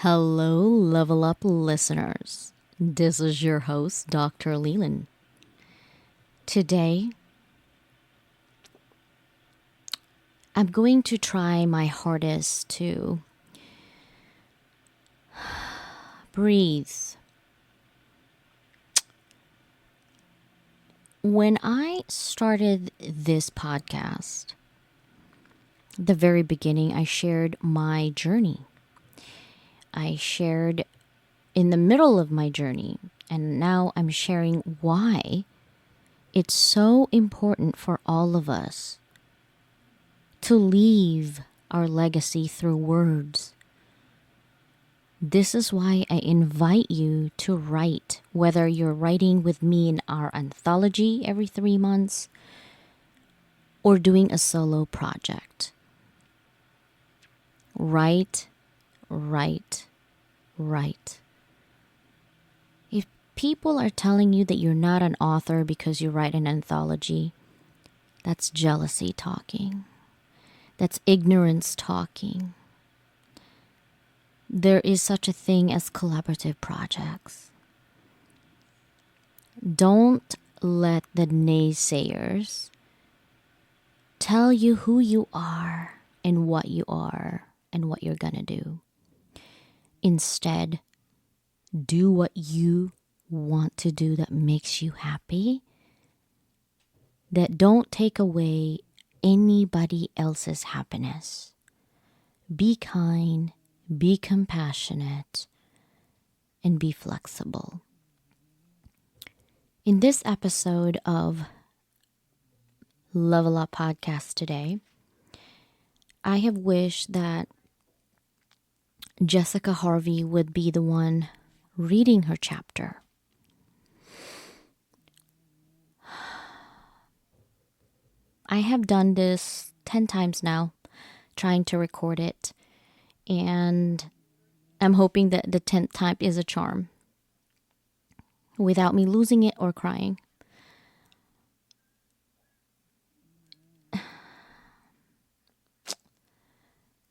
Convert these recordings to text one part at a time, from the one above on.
Hello, Level Up listeners. This is your host, Dr. Leland. Today, I'm going to try my hardest to breathe. When I started this podcast, the very beginning, I shared my journey. I shared in the middle of my journey, and now I'm sharing why it's so important for all of us to leave our legacy through words. This is why I invite you to write, whether you're writing with me in our anthology every 3 months or doing a solo project. Write. If people are telling you that you're not an author because you write an anthology, that's jealousy talking. That's ignorance talking. There is such a thing as collaborative projects. Don't let the naysayers tell you who you are and what you're gonna do. Instead, do what you want to do that makes you happy, that don't take away anybody else's happiness. Be kind, be compassionate, and be flexible. In this episode of Level Up Podcast today, I have wished that Jessica Harvey would be the one reading her chapter. I have done this 10 times now, trying to record it, and I'm hoping that the 10th time is a charm, without me losing it or crying.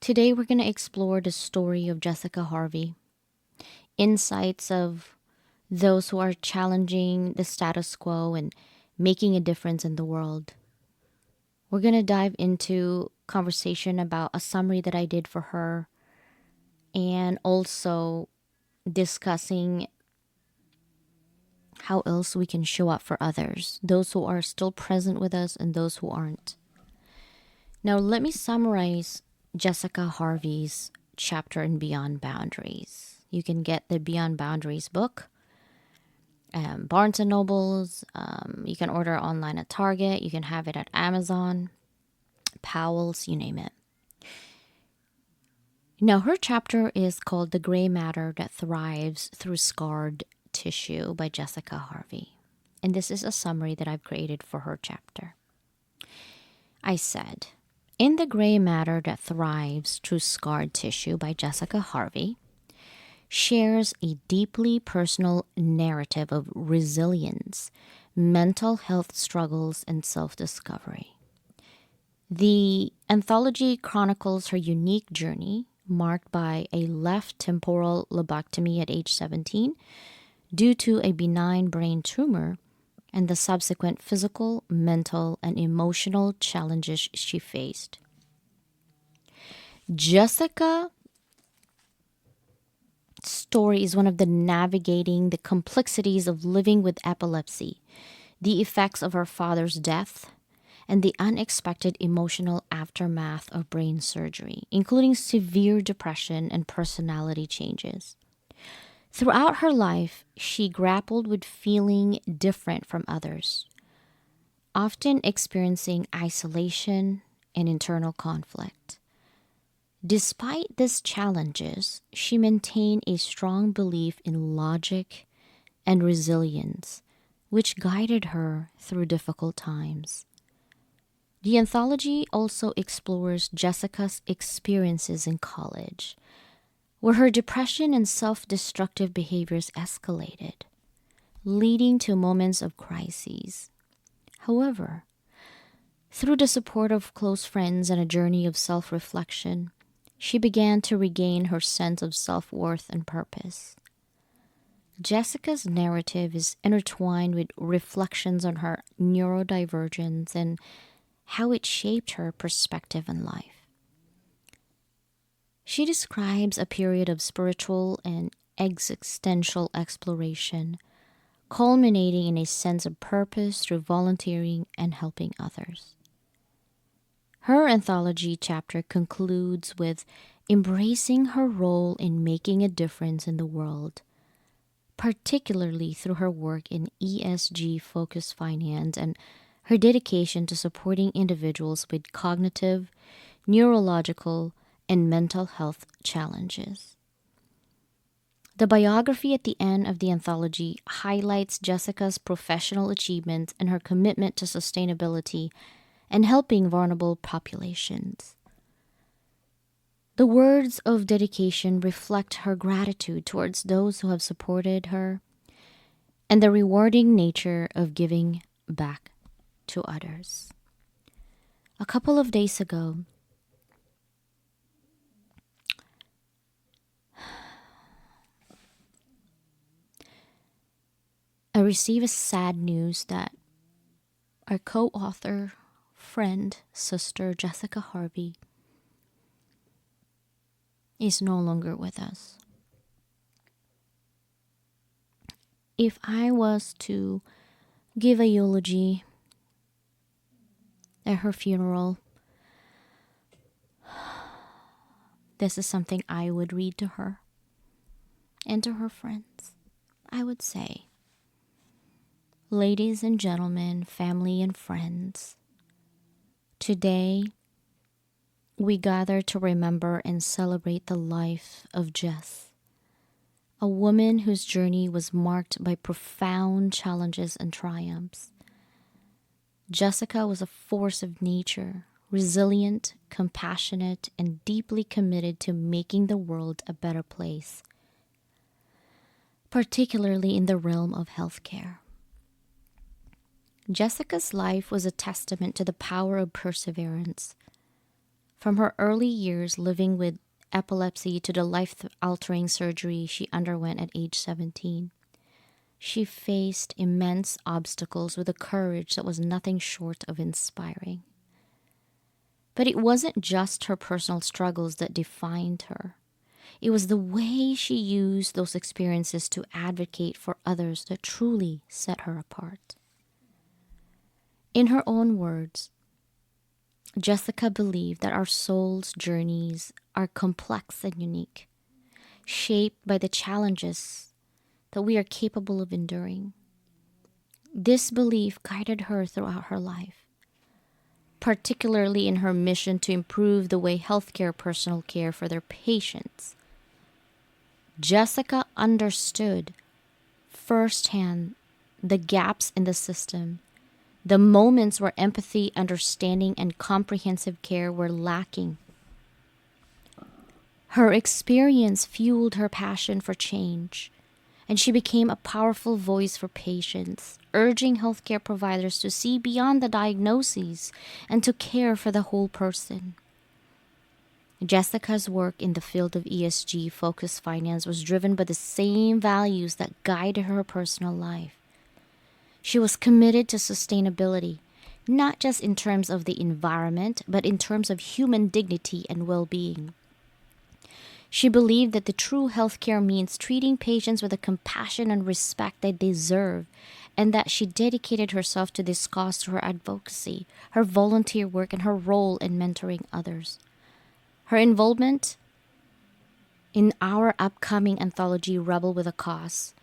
Today we're going to explore the story of Jessica Harvey, insights of those who are challenging the status quo and making a difference in the world. We're going to dive into conversation about a summary that I did for her, and also discussing how else we can show up for others, those who are still present with us and those who aren't. Now, let me summarize Jessica Harvey's chapter in Beyond Boundaries. You can get the Beyond Boundaries book, Barnes & Nobles. You can order online at Target. You can have it at Amazon, Powell's, you name it. Now, her chapter is called The Gray Matter That Thrives Through Scarred Tissue by Jessica Harvey. And this is a summary that I've created for her chapter. I said, in The Gray Matter That Thrives Through Scarred Tissue by Jessica Harvey, shares a deeply personal narrative of resilience, mental health struggles, and self-discovery. The anthology chronicles her unique journey, marked by a left temporal lobotomy at age 17 due to a benign brain tumor, and the subsequent physical, mental, and emotional challenges she faced. Jessica's story is one of the navigating the complexities of living with epilepsy, the effects of her father's death, and the unexpected emotional aftermath of brain surgery, including severe depression and personality changes. Throughout her life, she grappled with feeling different from others, often experiencing isolation and internal conflict. Despite these challenges, she maintained a strong belief in logic and resilience, which guided her through difficult times. The anthology also explores Jessica's experiences in college, where her depression and self-destructive behaviors escalated, leading to moments of crises. However, through the support of close friends and a journey of self-reflection, she began to regain her sense of self-worth and purpose. Jessica's narrative is intertwined with reflections on her neurodivergence and how it shaped her perspective in life. She describes a period of spiritual and existential exploration, culminating in a sense of purpose through volunteering and helping others. Her anthology chapter concludes with embracing her role in making a difference in the world, particularly through her work in ESG-focused finance and her dedication to supporting individuals with cognitive, neurological, and mental health challenges. The biography at the end of the anthology highlights Jessica's professional achievements and her commitment to sustainability and helping vulnerable populations. The words of dedication reflect her gratitude towards those who have supported her and the rewarding nature of giving back to others. A couple of days ago, I received a sad news that our co-author, friend, sister, Jessica Harvey, is no longer with us. If I was to give a eulogy at her funeral, this is something I would read to her and to her friends. I would say, ladies and gentlemen, family and friends, today we gather to remember and celebrate the life of Jess, a woman whose journey was marked by profound challenges and triumphs. Jessica was a force of nature, resilient, compassionate, and deeply committed to making the world a better place, particularly in the realm of healthcare. Jessica's life was a testament to the power of perseverance. From her early years living with epilepsy to the life-altering surgery she underwent at age 17, she faced immense obstacles with a courage that was nothing short of inspiring. But it wasn't just her personal struggles that defined her. It was the way she used those experiences to advocate for others that truly set her apart. In her own words, Jessica believed that our soul's journeys are complex and unique, shaped by the challenges that we are capable of enduring. This belief guided her throughout her life, particularly in her mission to improve the way healthcare personnel care for their patients. Jessica understood firsthand the gaps in the system, the moments where empathy, understanding, and comprehensive care were lacking. Her experience fueled her passion for change, and she became a powerful voice for patients, urging healthcare providers to see beyond the diagnoses and to care for the whole person. Jessica's work in the field of ESG-focused finance was driven by the same values that guided her personal life. She was committed to sustainability, not just in terms of the environment, but in terms of human dignity and well-being. She believed that the true healthcare means treating patients with the compassion and respect they deserve, and that she dedicated herself to this cause through her advocacy, her volunteer work, and her role in mentoring others. Her involvement in our upcoming anthology, Rebel with a Cause,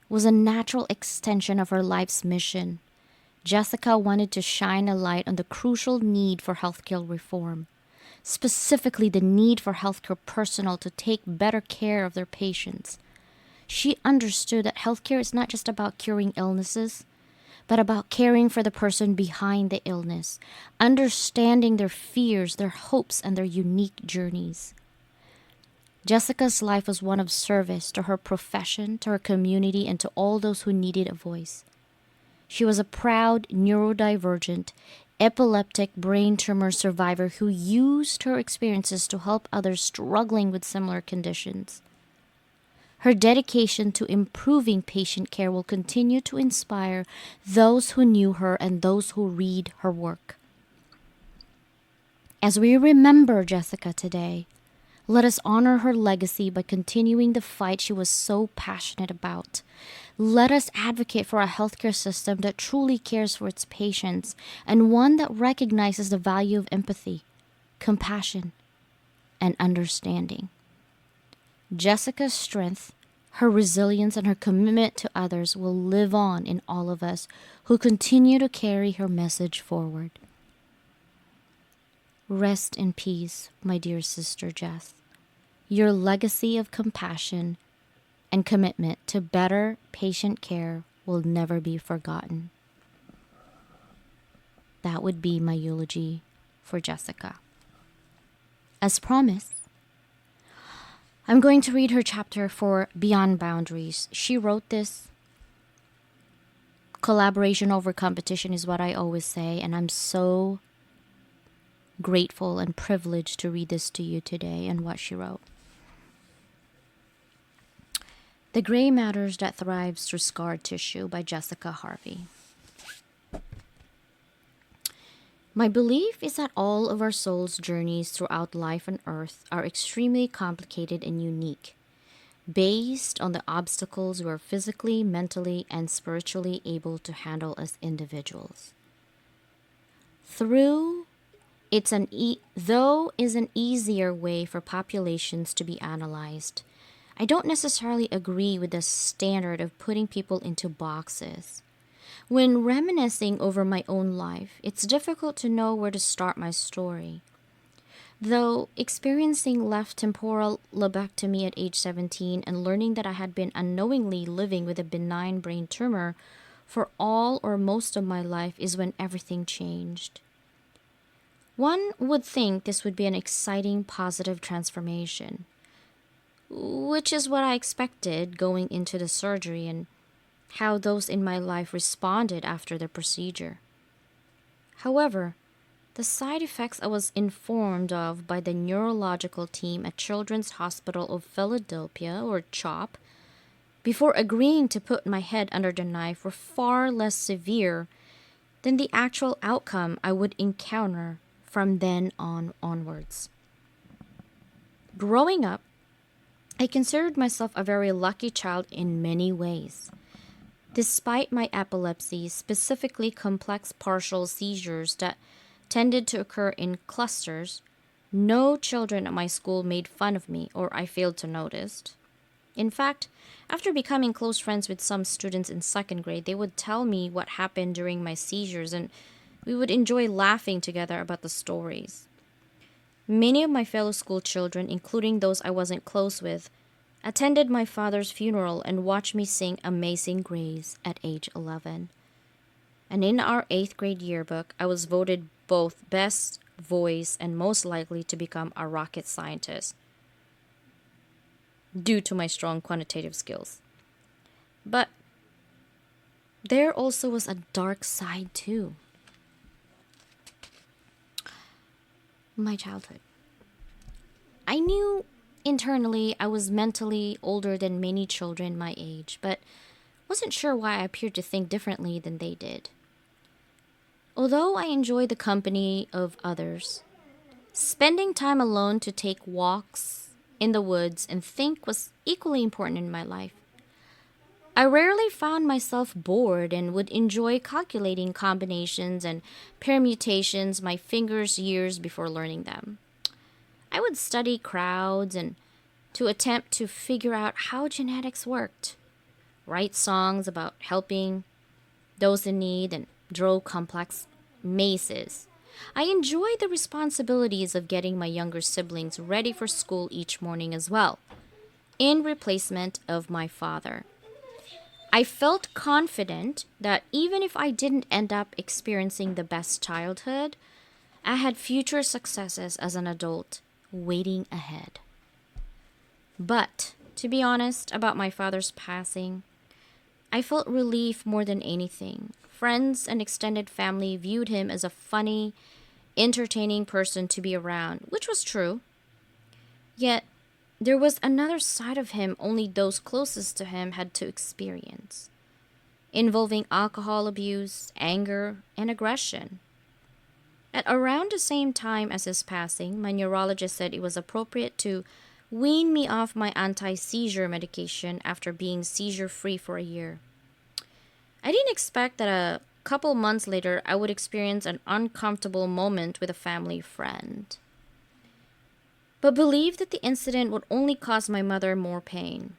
was a natural extension of her life's mission. Jessica wanted to shine a light on the crucial need for healthcare reform, specifically the need for healthcare personnel to take better care of their patients. She understood that healthcare is not just about curing illnesses, but about caring for the person behind the illness, understanding their fears, their hopes, and their unique journeys. Jessica's life was one of service to her profession, to her community, and to all those who needed a voice. She was a proud, neurodivergent, epileptic brain tumor survivor who used her experiences to help others struggling with similar conditions. Her dedication to improving patient care will continue to inspire those who knew her and those who read her work. As we remember Jessica today, let us honor her legacy by continuing the fight she was so passionate about. Let us advocate for a healthcare system that truly cares for its patients and one that recognizes the value of empathy, compassion, and understanding. Jessica's strength, her resilience, and her commitment to others will live on in all of us who continue to carry her message forward. Rest in peace, my dear sister Jess. Your legacy of compassion and commitment to better patient care will never be forgotten. That would be my eulogy for Jessica. As promised, I'm going to read her chapter for Beyond Boundaries. She wrote this. Collaboration over competition is what I always say, and I'm so grateful and privileged to read this to you today and what she wrote. The Gray Matters That Thrives Through Scar Tissue by Jessica Harvey. My belief is that all of our soul's journeys throughout life on earth are extremely complicated and unique, based on the obstacles we're physically, mentally, and spiritually able to handle as individuals. Though is an easier way for populations to be analyzed, I don't necessarily agree with the standard of putting people into boxes. When reminiscing over my own life, it's difficult to know where to start my story. Though experiencing left temporal lobectomy at age 17 and learning that I had been unknowingly living with a benign brain tumor for all or most of my life is when everything changed. One would think this would be an exciting, positive transformation, which is what I expected going into the surgery and how those in my life responded after the procedure. However, the side effects I was informed of by the neurological team at Children's Hospital of Philadelphia, or CHOP, before agreeing to put my head under the knife were far less severe than the actual outcome I would encounter from then onwards. Growing up, I considered myself a very lucky child in many ways. Despite my epilepsy, specifically complex partial seizures that tended to occur in clusters, no children at my school made fun of me or I failed to notice. In fact, after becoming close friends with some students in second grade, they would tell me what happened during my seizures and we would enjoy laughing together about the stories. Many of my fellow school children, including those I wasn't close with, attended my father's funeral and watched me sing Amazing Grace at age 11. And in our 8th grade yearbook, I was voted both best voice and most likely to become a rocket scientist due to my strong quantitative skills. But there also was a dark side too. My childhood. I knew internally I was mentally older than many children my age, but wasn't sure why I appeared to think differently than they did. Although I enjoyed the company of others, spending time alone to take walks in the woods and think was equally important in my life. I rarely found myself bored and would enjoy calculating combinations and permutations my fingers years before learning them. I would study crowds and to attempt to figure out how genetics worked, write songs about helping those in need, and draw complex mazes. I enjoyed the responsibilities of getting my younger siblings ready for school each morning as well, in replacement of my father. I felt confident that even if I didn't end up experiencing the best childhood, I had future successes as an adult waiting ahead. But, to be honest about my father's passing, I felt relief more than anything, friends and extended family viewed him as a funny, entertaining person to be around, which was true. Yet, there was another side of him only those closest to him had to experience, involving alcohol abuse, anger, and aggression. At around the same time as his passing, my neurologist said it was appropriate to wean me off my anti seizure medication after being seizure free for a year. I didn't expect that a couple months later I would experience an uncomfortable moment with a family friend, but believed that the incident would only cause my mother more pain.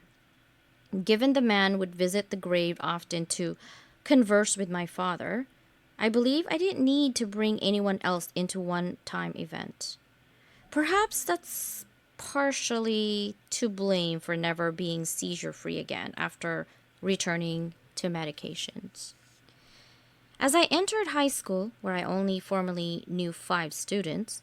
Given the man would visit the grave often to converse with my father, I believe I didn't need to bring anyone else into one-time event. Perhaps that's partially to blame for never being seizure-free again after returning to medications. As I entered high school, where I only formally knew 5 students,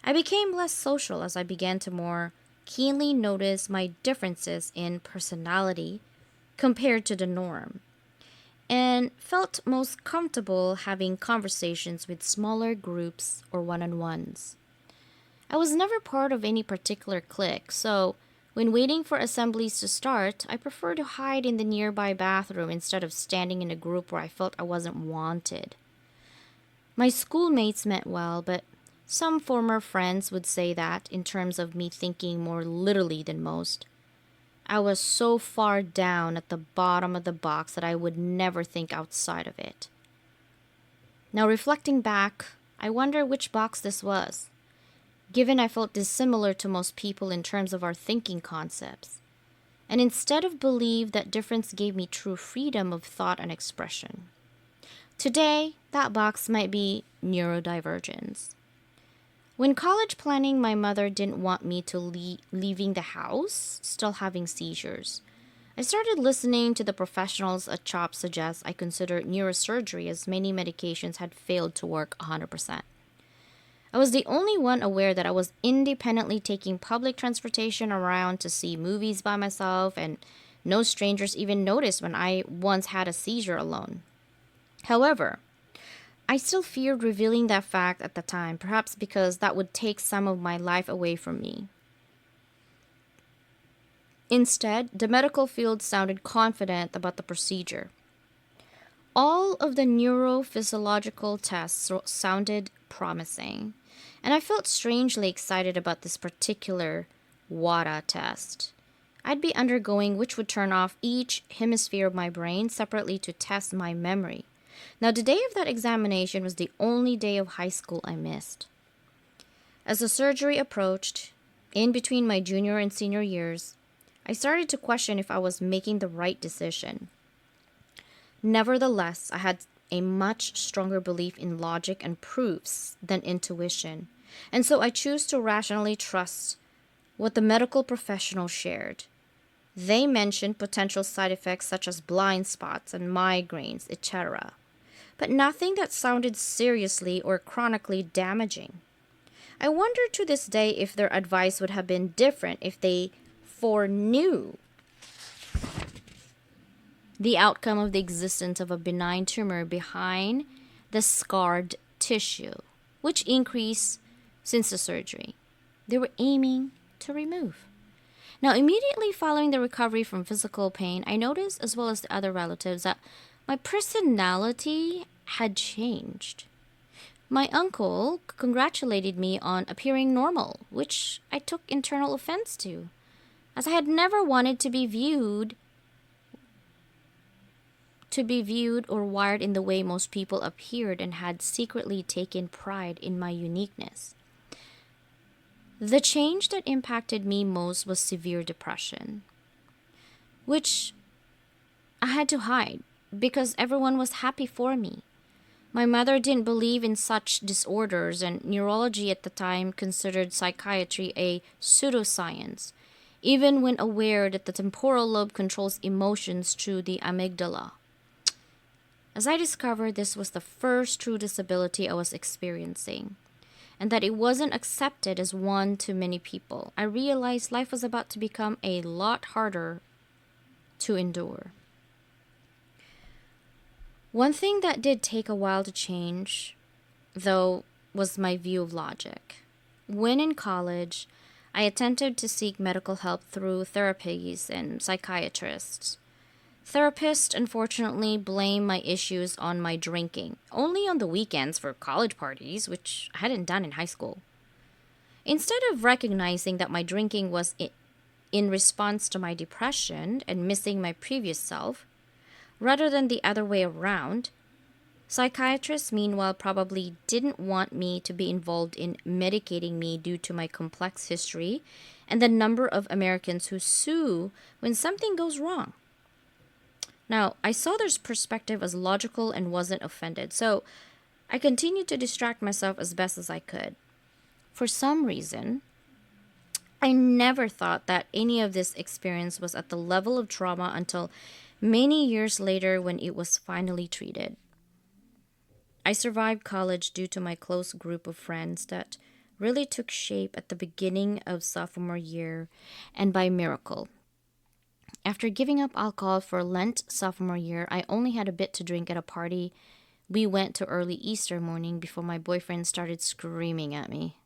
I became less social as I began to more keenly notice my differences in personality compared to the norm, and felt most comfortable having conversations with smaller groups or one-on-ones. I was never part of any particular clique, so when waiting for assemblies to start, I preferred to hide in the nearby bathroom instead of standing in a group where I felt I wasn't wanted. My schoolmates meant well, but some former friends would say that, in terms of me thinking more literally than most, I was so far down at the bottom of the box that I would never think outside of it. Now, reflecting back, I wonder which box this was, given I felt dissimilar to most people in terms of our thinking concepts, and instead of believe that difference gave me true freedom of thought and expression. Today, that box might be neurodivergence. When college planning, my mother didn't want me to leaving the house, still having seizures. I started listening to the professionals at CHOP suggest I consider neurosurgery as many medications had failed to work 100%. I was the only one aware that I was independently taking public transportation around to see movies by myself, and no strangers even noticed when I once had a seizure alone. However, I still feared revealing that fact at the time, perhaps because that would take some of my life away from me. Instead, the medical field sounded confident about the procedure. All of the neurophysiological tests sounded promising, and I felt strangely excited about this particular WADA test I'd be undergoing, which would turn off each hemisphere of my brain separately to test my memory. Now, the day of that examination was the only day of high school I missed. As the surgery approached, in between my junior and senior years, I started to question if I was making the right decision. Nevertheless, I had a much stronger belief in logic and proofs than intuition, and so I chose to rationally trust what the medical professionals shared. They mentioned potential side effects such as blind spots and migraines, etc., but nothing that sounded seriously or chronically damaging. I wonder to this day if their advice would have been different if they foreknew the outcome of the existence of a benign tumor behind the scarred tissue, which increased since the surgery they were aiming to remove. Now, immediately following the recovery from physical pain, I noticed, as well as the other relatives, that my personality had changed. My uncle congratulated me on appearing normal, which I took internal offense to, as I had never wanted to be viewed or wired in the way most people appeared, and had secretly taken pride in my uniqueness. The change that impacted me most was severe depression, which I had to hide because everyone was happy for me. My mother didn't believe in such disorders, and neurology at the time considered psychiatry a pseudoscience, even when aware that the temporal lobe controls emotions through the amygdala. As I discovered this was the first true disability I was experiencing, and that it wasn't accepted as one to many people, I realized life was about to become a lot harder to endure. One thing that did take a while to change, though, was my view of logic. When in college, I attempted to seek medical help through therapies and psychiatrists. Therapists unfortunately blame my issues on my drinking, only on the weekends for college parties, which I hadn't done in high school. Instead of recognizing that my drinking was in response to my depression and missing my previous self, rather than the other way around, psychiatrists, meanwhile, probably didn't want me to be involved in medicating me due to my complex history and the number of Americans who sue when something goes wrong. Now, I saw their perspective as logical and wasn't offended, so I continued to distract myself as best as I could. For some reason, I never thought that any of this experience was at the level of trauma until many years later when it was finally treated. I survived college due to my close group of friends that really took shape at the beginning of sophomore year and by miracle. After giving up alcohol for Lent sophomore year, I only had a bit to drink at a party we went to early Easter morning before my boyfriend started screaming at me.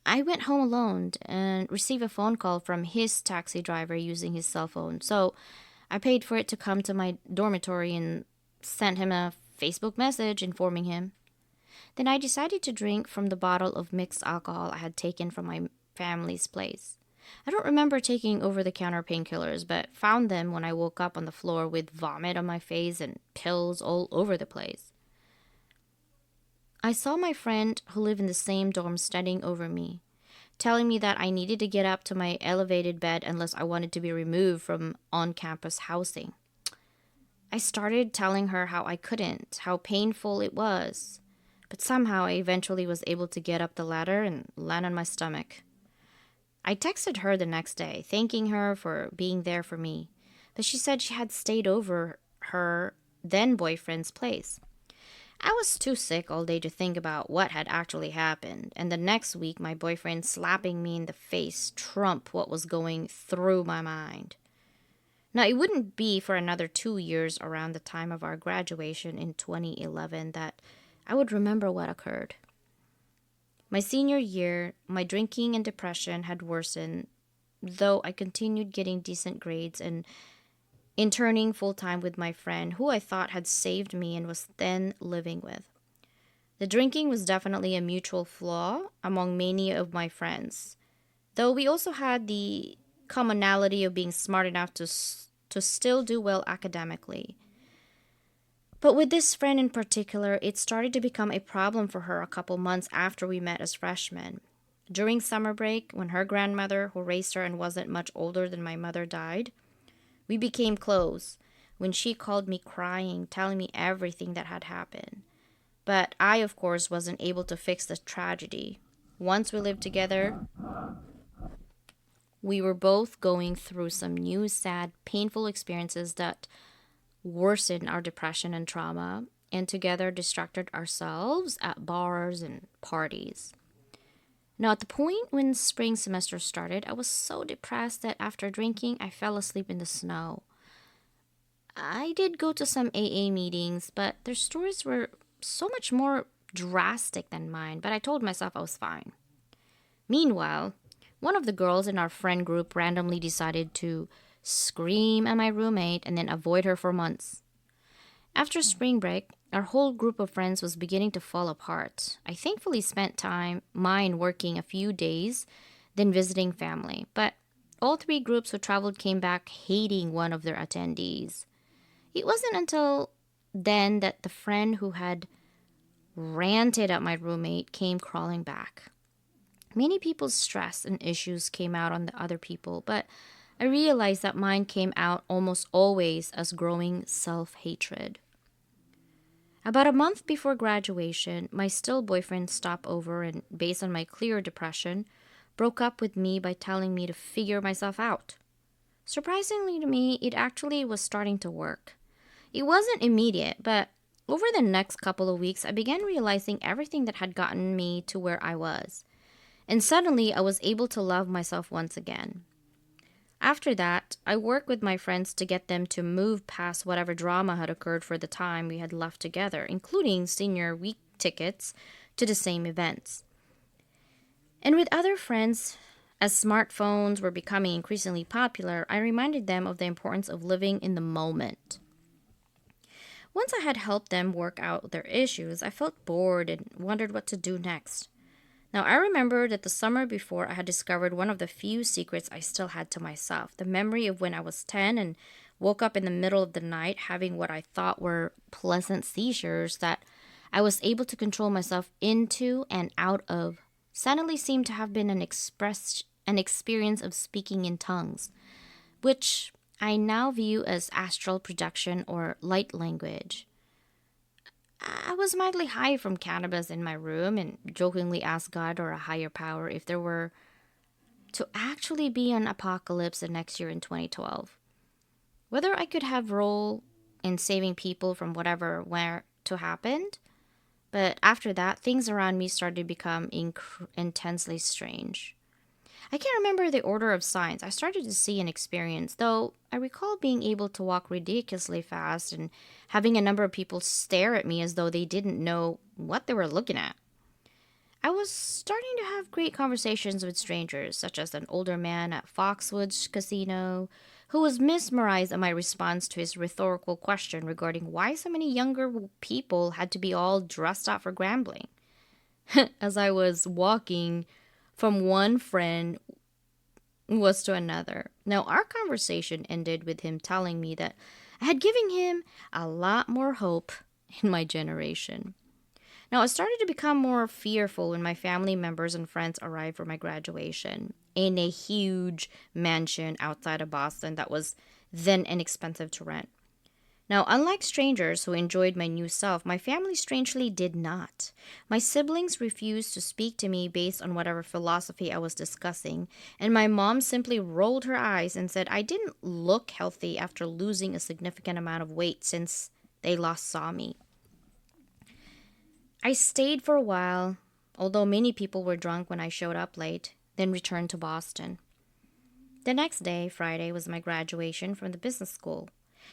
I went home alone and received a phone call from his taxi driver using his cell phone. So I paid for it to come to my dormitory and sent him a Facebook message informing him. Then I decided to drink from the bottle of mixed alcohol I had taken from my family's place. I don't remember taking over-the-counter painkillers, but found them when I woke up on the floor with vomit on my face and pills all over the place. I saw my friend who lived in the same dorm standing over me, telling me that I needed to get up to my elevated bed unless I wanted to be removed from on-campus housing. I started telling her how I couldn't, how painful it was, but somehow I eventually was able to get up the ladder and land on my stomach. I texted her the next day, thanking her for being there for me, but she said she had stayed over her then-boyfriend's place. I was too sick all day to think about what had actually happened, and the next week my boyfriend slapping me in the face trumped what was going through my mind. Now, it wouldn't be for another 2 years around the time of our graduation in 2011 that I would remember what occurred. My senior year, my drinking and depression had worsened, though I continued getting decent grades and interning full-time with my friend who I thought had saved me and was then living with. The drinking was definitely a mutual flaw among many of my friends, though we also had the commonality of being smart enough to still do well academically. But with this friend in particular, it started to become a problem for her a couple months after we met as freshmen. During summer break, when her grandmother, who raised her and wasn't much older than my mother, died, we became close when she called me crying, telling me everything that had happened. But I, of course, wasn't able to fix the tragedy. Once we lived together, we were both going through some new, sad, painful experiences that worsened our depression and trauma, and together distracted ourselves at bars and parties. Now, at the point when spring semester started, I was so depressed that after drinking, I fell asleep in the snow. I did go to some AA meetings, but their stories were so much more drastic than mine, but I told myself I was fine. Meanwhile, one of the girls in our friend group randomly decided to scream at my roommate and then avoid her for months. After spring break, our whole group of friends was beginning to fall apart. I thankfully spent mine working a few days, then visiting family. But all three groups who traveled came back hating one of their attendees. It wasn't until then that the friend who had ranted at my roommate came crawling back. Many people's stress and issues came out on the other people, but I realized that mine came out almost always as growing self-hatred. About a month before graduation, my still boyfriend stopped over and, based on my clear depression, broke up with me by telling me to figure myself out. Surprisingly to me, it actually was starting to work. It wasn't immediate, but over the next couple of weeks, I began realizing everything that had gotten me to where I was. And suddenly, I was able to love myself once again. After that, I worked with my friends to get them to move past whatever drama had occurred for the time we had left together, including senior week tickets to the same events. And with other friends, as smartphones were becoming increasingly popular, I reminded them of the importance of living in the moment. Once I had helped them work out their issues, I felt bored and wondered what to do next. Now, I remember that the summer before, I had discovered one of the few secrets I still had to myself, the memory of when I was 10 and woke up in the middle of the night having what I thought were pleasant seizures that I was able to control myself into and out of. Suddenly seemed to have been an experience of speaking in tongues, which I now view as astral projection or light language. I was mildly high from cannabis in my room and jokingly asked God or a higher power if there were to actually be an apocalypse the next year in 2012. Whether I could have role in saving people from whatever were to happen. But after that, things around me started to become intensely strange. I can't remember the order of signs I started to see and experience, though I recall being able to walk ridiculously fast and having a number of people stare at me as though they didn't know what they were looking at. I was starting to have great conversations with strangers, such as an older man at Foxwoods Casino, who was mesmerized at my response to his rhetorical question regarding why so many younger people had to be all dressed up for gambling. As I was walking from one friend was to another. Now, our conversation ended with him telling me that I had given him a lot more hope in my generation. Now, I started to become more fearful when my family members and friends arrived for my graduation in a huge mansion outside of Boston that was then inexpensive to rent. Now, unlike strangers who enjoyed my new self, my family strangely did not. My siblings refused to speak to me based on whatever philosophy I was discussing, and my mom simply rolled her eyes and said I didn't look healthy after losing a significant amount of weight since they last saw me. I stayed for a while, although many people were drunk when I showed up late, then returned to Boston. The next day, Friday, was my graduation from the business school.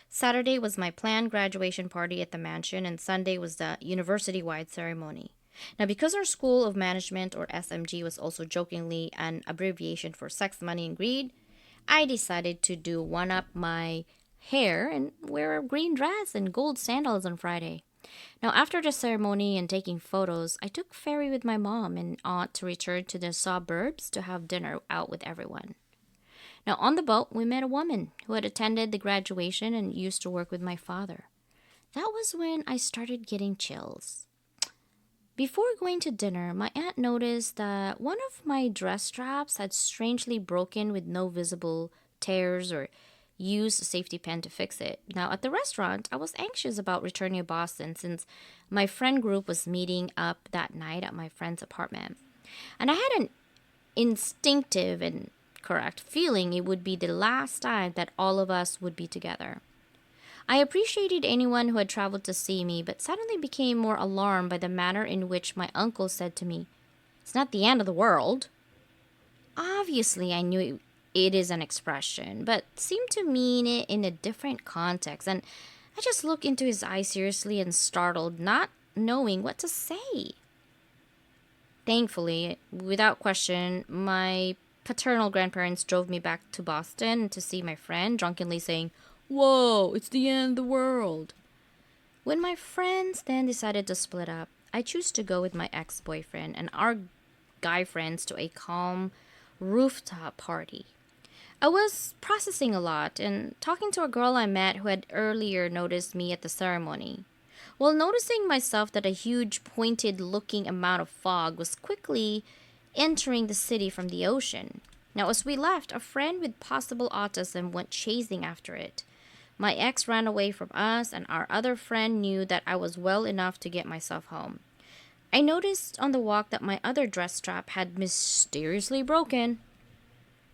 Saturday was my planned graduation party at the mansion, and Sunday was the university-wide ceremony. Now, because our School of Management, or SMG, was also jokingly an abbreviation for sex, money, and greed, I decided to do one-up my hair and wear a green dress and gold sandals on Friday. Now, after the ceremony and taking photos, I took ferry with my mom and aunt to return to the suburbs to have dinner out with everyone. Now, on the boat, we met a woman who had attended the graduation and used to work with my father. That was when I started getting chills. Before going to dinner, my aunt noticed that one of my dress straps had strangely broken with no visible tears or used a safety pin to fix it. Now, at the restaurant, I was anxious about returning to Boston since my friend group was meeting up that night at my friend's apartment. And I had an instinctive and correct feeling it would be the last time that all of us would be together. I appreciated anyone who had traveled to see me, but suddenly became more alarmed by the manner in which my uncle said to me, "It's not the end of the world." Obviously, I knew it is an expression, but seemed to mean it in a different context, and I just looked into his eyes seriously and startled, not knowing what to say. Thankfully, without question, my paternal grandparents drove me back to Boston to see my friend, drunkenly saying, "Whoa, it's the end of the world." When my friends then decided to split up, I chose to go with my ex-boyfriend and our guy friends to a calm rooftop party. I was processing a lot and talking to a girl I met who had earlier noticed me at the ceremony. While noticing myself that a huge pointed looking amount of fog was quickly entering the city from the ocean. Now, as we left, a friend with possible autism went chasing after it. My ex ran away from us, and our other friend knew that I was well enough to get myself home. I noticed on the walk that my other dress strap had mysteriously broken.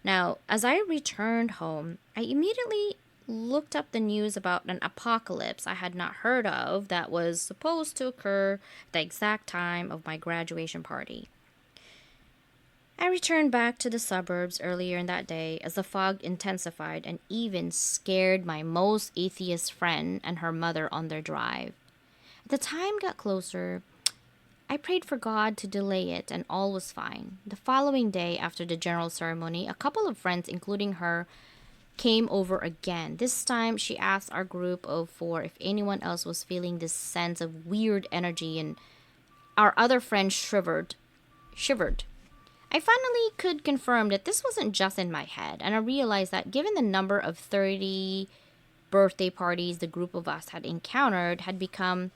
Now, as I returned home, I immediately looked up the news about an apocalypse I had not heard of that was supposed to occur at the exact time of my graduation party. I returned back to the suburbs earlier in that day as the fog intensified and even scared my most atheist friend and her mother on their drive. As the time got closer, I prayed for God to delay it, and all was fine. The following day, after the general ceremony, a couple of friends, including her, came over again. This time, she asked our group of four if anyone else was feeling this sense of weird energy, and our other friend shivered. I finally could confirm that this wasn't just in my head, and I realized that given the number of 30 birthday parties the group of us had encountered had become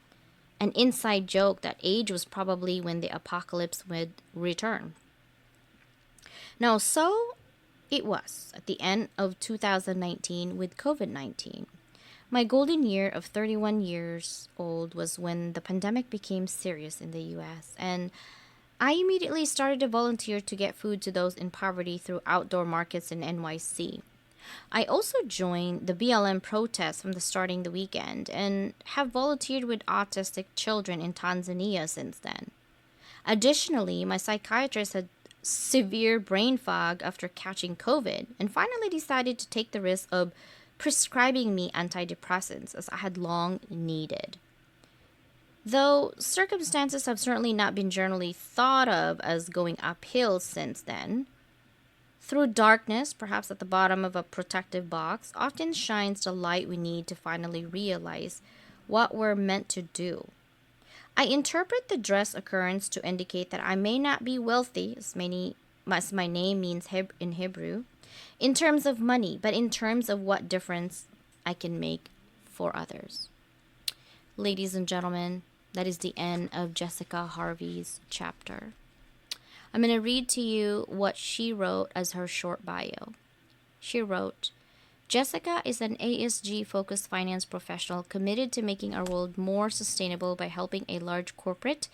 an inside joke that age was probably when the apocalypse would return. Now, so it was at the end of 2019 with COVID 19. My golden year of 31 years old was when the pandemic became serious in the US, and I immediately started to volunteer to get food to those in poverty through outdoor markets in NYC. I also joined the BLM protests from the starting the weekend and have volunteered with autistic children in Tanzania since then. Additionally, my psychiatrist had severe brain fog after catching COVID and finally decided to take the risk of prescribing me antidepressants as I had long needed. Though circumstances have certainly not been generally thought of as going uphill since then, through darkness, perhaps at the bottom of a protective box, often shines the light we need to finally realize what we're meant to do. I interpret the dress occurrence to indicate that I may not be wealthy, as my name means in Hebrew, in terms of money, but in terms of what difference I can make for others. Ladies and gentlemen, that is the end of Jessica Harvey's chapter. I'm going to read to you what she wrote as her short bio. She wrote, Jessica is an ASG-focused finance professional committed to making our world more sustainable by helping a large corporate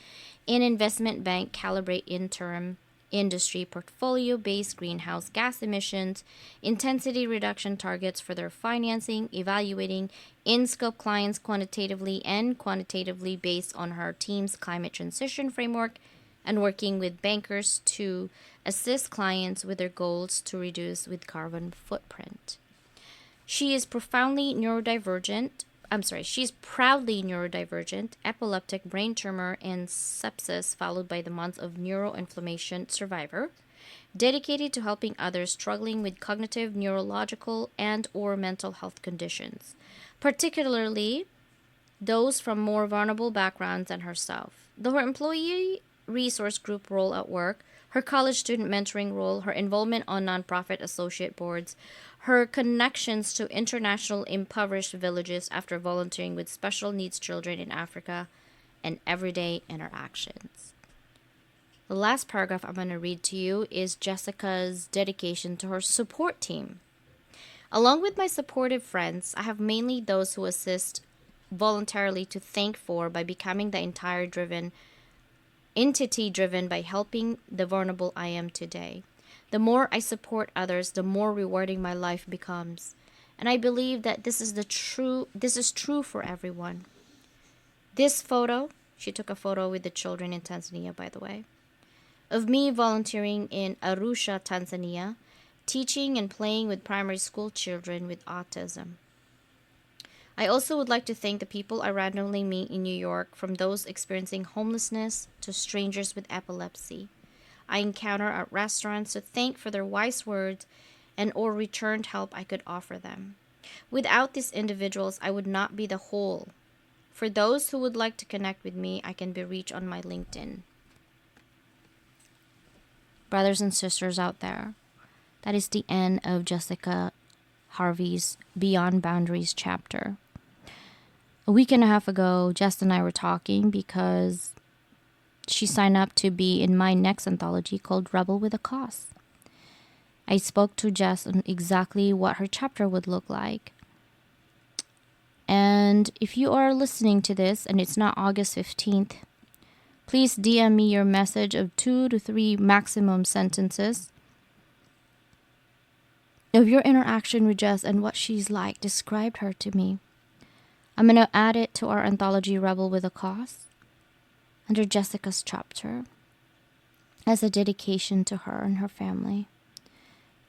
and investment bank calibrate interim industry portfolio-based greenhouse gas emissions intensity reduction targets for their financing, evaluating in-scope clients quantitatively and quantitatively based on her team's climate transition framework, and working with bankers to assist clients with their goals to reduce with carbon footprint. She is proudly neurodivergent, epileptic brain tumor and sepsis followed by the months of neuroinflammation survivor, dedicated to helping others struggling with cognitive, neurological, and or mental health conditions, particularly those from more vulnerable backgrounds than herself. Though her employee resource group role at work, her college student mentoring role, her involvement on nonprofit associate boards, her connections to international impoverished villages after volunteering with special needs children in Africa, and everyday interactions. The last paragraph I'm going to read to you is Jessica's dedication to her support team. Along with my supportive friends, I have mainly those who assist voluntarily to thank for by becoming the entity driven by helping the vulnerable I am today. The more I support others, the more rewarding my life becomes. And I believe that this is true for everyone. This photo, she took a photo with the children in Tanzania, by the way, of me volunteering in Arusha, Tanzania, teaching and playing with primary school children with autism. I also would like to thank the people I randomly meet in New York, from those experiencing homelessness to strangers with epilepsy. I encounter at restaurants to thank for their wise words and or returned help I could offer them. Without these individuals, I would not be the whole. For those who would like to connect with me, I can be reached on my LinkedIn. Brothers and sisters out there, that is the end of Jessica Harvey's Beyond Boundaries chapter. A week and a half ago, Jess and I were talking because she signed up to be in my next anthology called Rebel with a Cause. I spoke to Jess on exactly what her chapter would look like. And if you are listening to this and it's not August 15th, please DM me your message of 2 to 3 maximum sentences of your interaction with Jess and what she's like. Describe her to me. I'm going to add it to our anthology Rebel with a Cause under Jessica's chapter. as a dedication to her and her family.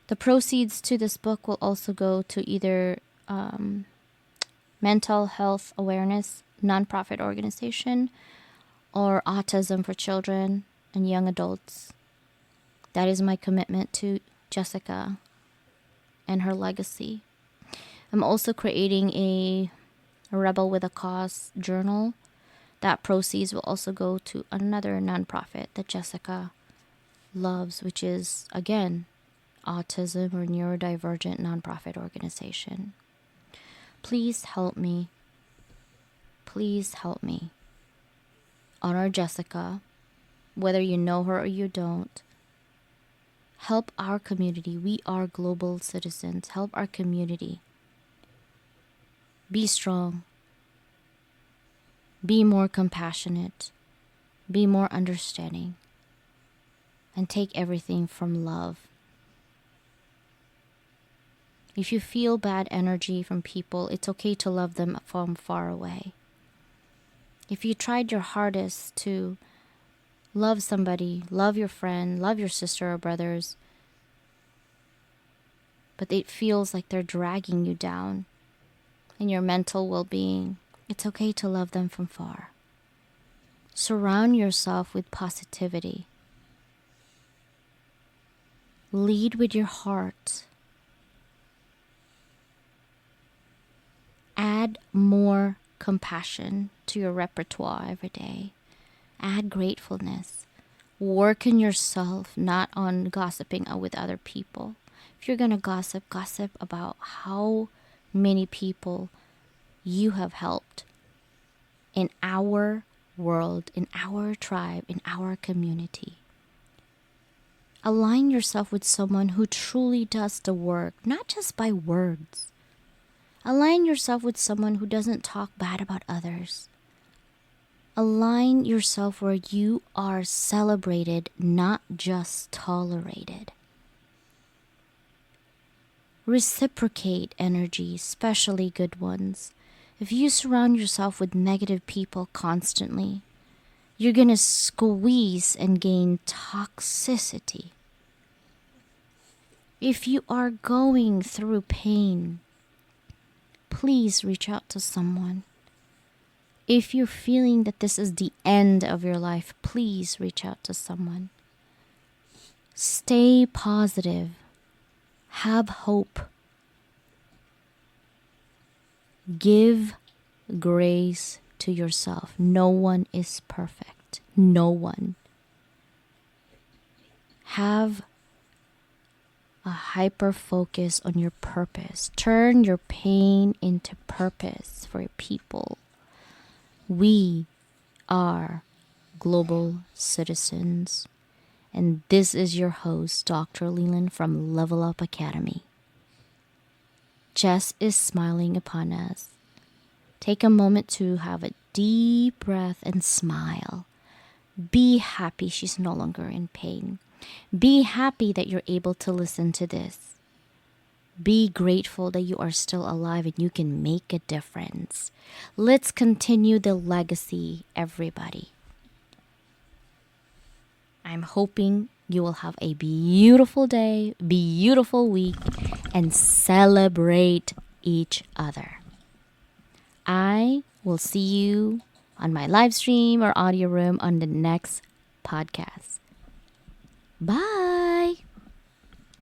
The proceeds to this book will also go to either mental health awareness nonprofit organization or autism for children and young adults. That is my commitment to Jessica and her legacy. I'm also creating a Rebel with a Cause journal. That proceeds will also go to another nonprofit that Jessica loves, which is, again, autism or neurodivergent nonprofit organization. Please help me. Please help me. Honor Jessica, whether you know her or you don't. Help our community. We are global citizens. Help our community. Be strong. Be more compassionate. Be more understanding. And take everything from love. If you feel bad energy from people, it's okay to love them from far away. If you tried your hardest to love somebody, love your friend, love your sister or brothers, but it feels like they're dragging you down in your mental well-being, it's okay to love them from far. Surround yourself with positivity. Lead with your heart. Add more compassion to your repertoire every day. Add gratefulness. Work on yourself, not on gossiping with other people. If you're going to gossip, gossip about how many people you have helped in our world, in our tribe, in our community. Align yourself with someone who truly does the work, not just by words. Align yourself with someone who doesn't talk bad about others. Align yourself where you are celebrated, not just tolerated. Reciprocate energy, especially good ones. If you surround yourself with negative people constantly, you're going to squeeze and gain toxicity. If you are going through pain, please reach out to someone. If you're feeling that this is the end of your life, please reach out to someone. Stay positive. Have hope. Give grace to yourself. No one is perfect. No one. Have a hyper focus on your purpose. Turn your pain into purpose for people. We are global citizens. And this is your host, Dr. Leland from Level Up Academy. Jess is smiling upon us. Take a moment to have a deep breath and smile. Be happy she's no longer in pain. Be happy that you're able to listen to this. Be grateful that you are still alive and you can make a difference. Let's continue the legacy, everybody. I'm hoping you will have a beautiful day, beautiful week, and celebrate each other. I will see you on my live stream or audio room on the next podcast. Bye.